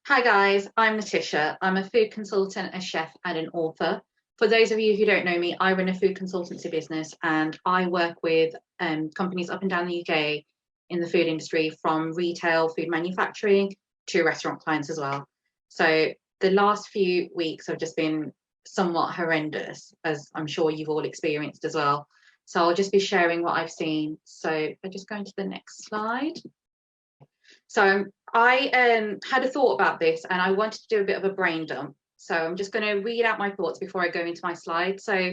Hi guys, I'm Natisha. I'm a food consultant, a chef, and an author. For those of you who don't know me, I run a food consultancy business and I work with companies up and down the UK in the food industry, from retail, food manufacturing to restaurant clients as well. So the last few weeks have just been somewhat horrendous, as I'm sure you've all experienced as well. So I'll just be sharing what I've seen. So if I just go into the next slide. So I had a thought about this and I wanted to do a bit of a brain dump. So I'm just going to read out my thoughts before I go into my slides. So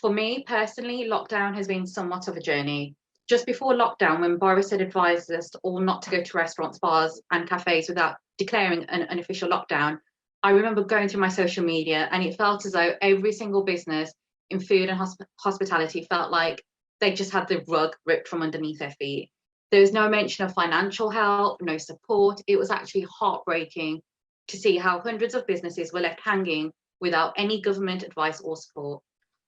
for me personally, lockdown has been somewhat of a journey. Just before lockdown, when Boris had advised us all not to go to restaurants, bars and cafes without declaring an official lockdown, I remember going through my social media and it felt as though every single business in food and hospitality felt like they just had the rug ripped from underneath their feet. There was no mention of financial help, no support. It was actually heartbreaking to see how hundreds of businesses were left hanging without any government advice or support.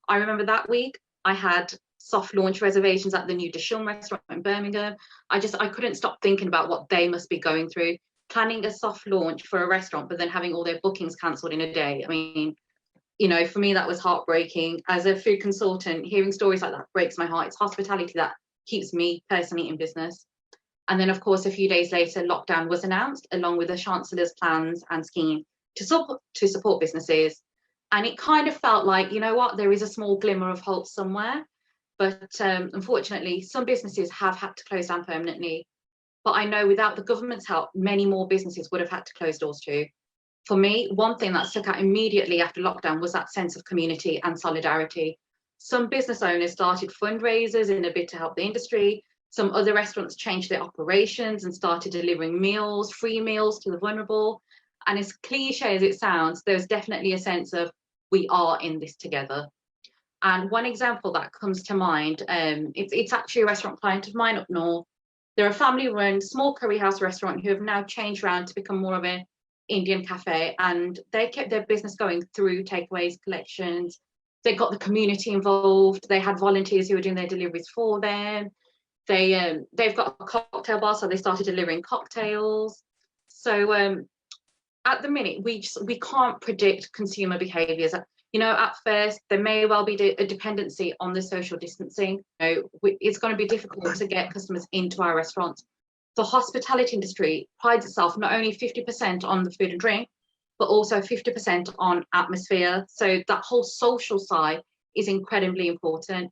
I remember that week I had soft launch reservations at the new Deshilm restaurant in Birmingham. I couldn't stop thinking about what they must be going through, planning a soft launch for a restaurant, but then having all their bookings cancelled in a day. I mean, for me, that was heartbreaking. As a food consultant, hearing stories like that breaks my heart. It's hospitality that keeps me personally in business. And then, of course, a few days later, lockdown was announced, along with the Chancellor's plans and scheme to support businesses. And it kind of felt like, you know what, there is a small glimmer of hope somewhere. But unfortunately, some businesses have had to close down permanently. But I know without the government's help, many more businesses would have had to close doors too. For me, one thing that stuck out immediately after lockdown was that sense of community and solidarity. Some business owners started fundraisers in a bid to help the industry. Some other restaurants changed their operations and started delivering meals, free meals to the vulnerable. And as cliche as it sounds, there's definitely a sense of we are in this together. And one example that comes to mind, it's actually a restaurant client of mine up north. They're a family-run small curry house restaurant who have now changed around to become more of an Indian cafe, and they kept their business going through takeaways, collections. They got the community involved. They had volunteers who were doing their deliveries for them. They've got a cocktail bar, so they started delivering cocktails. So at the minute, we can't predict consumer behaviours. At first there may well be a dependency on the social distancing. It's going to be difficult to get customers into our restaurants. The hospitality industry prides itself not only 50% on the food and drink, but also 50% on atmosphere. So that whole social side is incredibly important.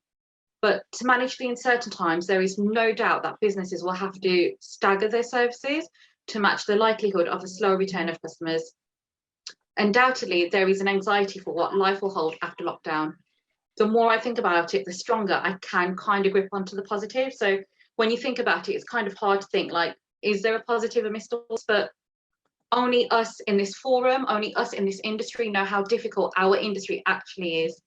But to manage the uncertain times, there is no doubt that businesses will have to stagger their services to match the likelihood of a slow return of customers. Undoubtedly, there is an anxiety for what life will hold after lockdown. The more I think about it, the stronger I can kind of grip onto the positive. So when you think about it, it's kind of hard to think like, is there a positive amidst all this? But only us in this forum, only us in this industry know how difficult our industry actually is.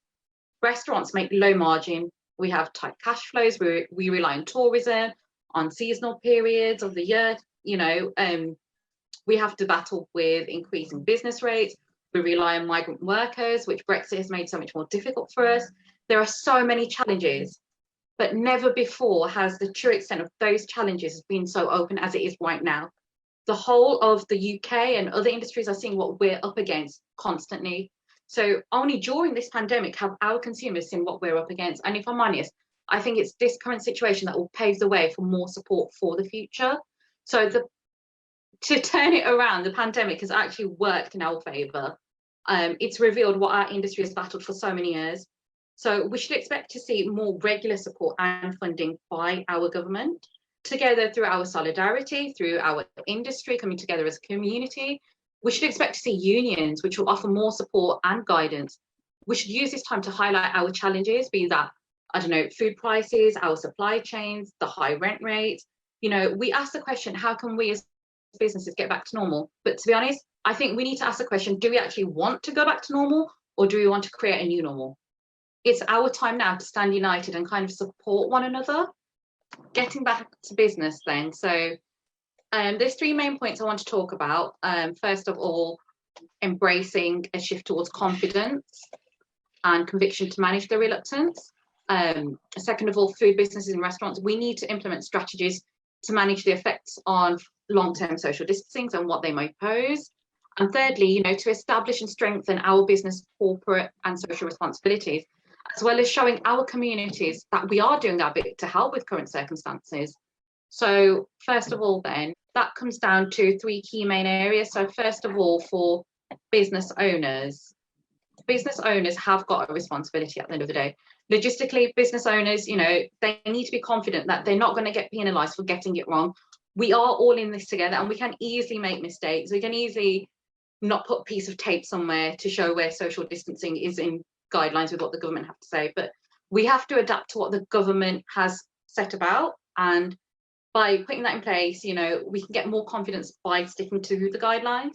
Restaurants make low margin. We have tight cash flows. We rely on tourism, on seasonal periods of the year. We have to battle with increasing business rates. We rely on migrant workers, which Brexit has made so much more difficult for us. There are so many challenges, but never before has the true extent of those challenges been so open as it is right now. The whole of the UK and other industries are seeing what we're up against constantly. So only during this pandemic have our consumers seen what we're up against. And if I'm honest, I think it's this current situation that will pave the way for more support for the future. So to turn it around, the pandemic has actually worked in our favour. It's revealed what our industry has battled for so many years. So we should expect to see more regular support and funding by our government, together through our solidarity, through our industry coming together as a community. We should expect to see unions which will offer more support and guidance. We should use this time to highlight our challenges, be that, food prices, our supply chains, the high rent rates. We ask the question, how can we as businesses get back to normal? But to be honest, I think we need to ask the question, do we actually want to go back to normal, or do we want to create a new normal? It's our time now to stand united and kind of support one another. Getting back to business then. So there's three main points I want to talk about. First of all, embracing a shift towards confidence and conviction to manage the reluctance. Second of all, food businesses and restaurants, we need to implement strategies to manage the effects on long-term social distancing and what they might pose. And thirdly, you know, to establish and strengthen our business corporate and social responsibilities, as well as showing our communities that we are doing our bit to help with current circumstances. So first of all, then, that comes down to three key main areas. So first of all, for business owners have got a responsibility at the end of the day. Logistically, business owners, you know, they need to be confident that they're not going to get penalized for getting it wrong. We are all in this together, and we can easily make mistakes. We can easily not put a piece of tape somewhere to show where social distancing is in guidelines with what the government have to say, but we have to adapt to what the government has set about, and by putting that in place, you know, we can get more confidence by sticking to the guidelines.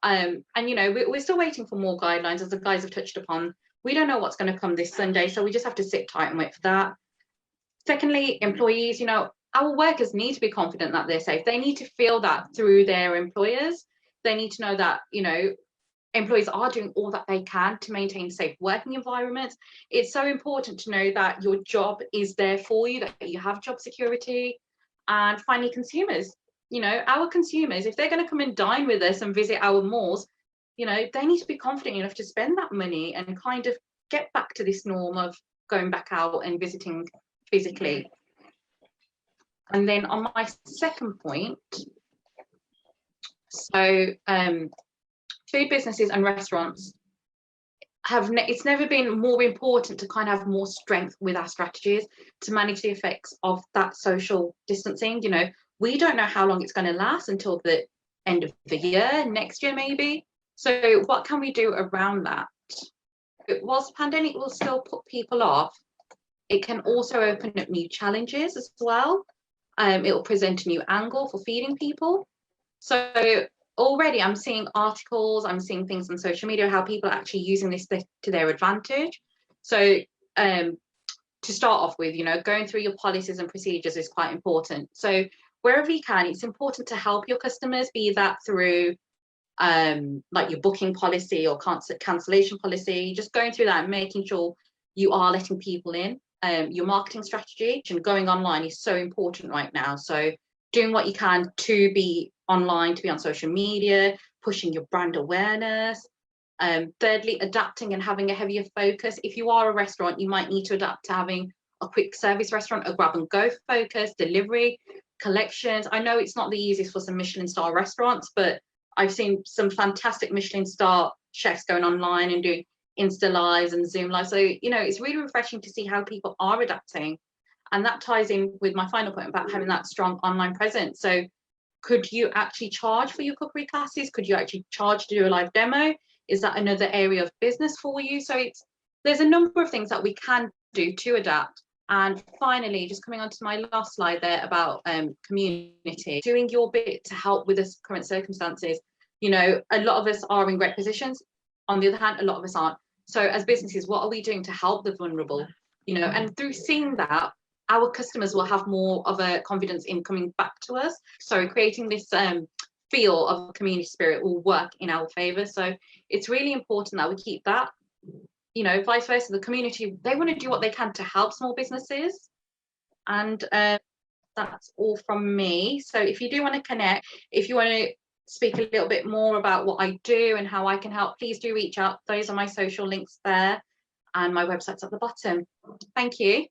And you know, we're still waiting for more guidelines, as the guys have touched upon. We don't know what's going to come this Sunday, so we just have to sit tight and wait for that. Secondly, employees, you know, our workers need to be confident that they're safe. They need to feel that through their employers. They need to know that, you know, employees are doing all that they can to maintain safe working environments. It's so important to know that your job is there for you, that you have job security. And finally, consumers, you know, our consumers, if they're going to come and dine with us and visit our malls, you know, they need to be confident enough to spend that money and kind of get back to this norm of going back out and visiting physically. And then on my second point, so food businesses and restaurants it's never been more important to kind of have more strength with our strategies to manage the effects of that social distancing. You know, we don't know how long it's going to last until the end of the year, next year maybe. So what can we do around that? Whilst the pandemic will still put people off, it can also open up new challenges as well. It will present a new angle for feeding people. So already I'm seeing articles, I'm seeing things on social media, how people are actually using this to their advantage. So to start off with, you know, going through your policies and procedures is quite important. So wherever you can, it's important to help your customers, be that through like your booking policy or cancellation policy, just going through that and making sure you are letting people in. Your marketing strategy and going online is so important right now. So doing what you can to be online, to be on social media, pushing your brand awareness. Thirdly, adapting and having a heavier focus. If you are a restaurant, you might need to adapt to having a quick service restaurant, a grab and go focus, delivery, collections. I know it's not the easiest for some Michelin star restaurants, but I've seen some fantastic Michelin star chefs going online and doing Insta lives and Zoom lives. So, you know, it's really refreshing to see how people are adapting. And that ties in with my final point about having that strong online presence. So could you actually charge for your cookery classes? Could you actually charge to do a live demo? Is that another area of business for you? So there's a number of things that we can do to adapt. And finally, just coming on to my last slide there about community, doing your bit to help with the current circumstances. You know, a lot of us are in great positions. On the other hand, a lot of us aren't. So as businesses, what are we doing to help the vulnerable? You know, and through seeing that, our customers will have more of a confidence in coming back to us. So creating this feel of community spirit will work in our favor. So it's really important that we keep that. You know, vice versa, the community, they want to do what they can to help small businesses. And that's all from me. So if you do want to connect, if you want to speak a little bit more about what I do and how I can help, please do reach out. Those are my social links there, and my website's at the bottom. Thank you.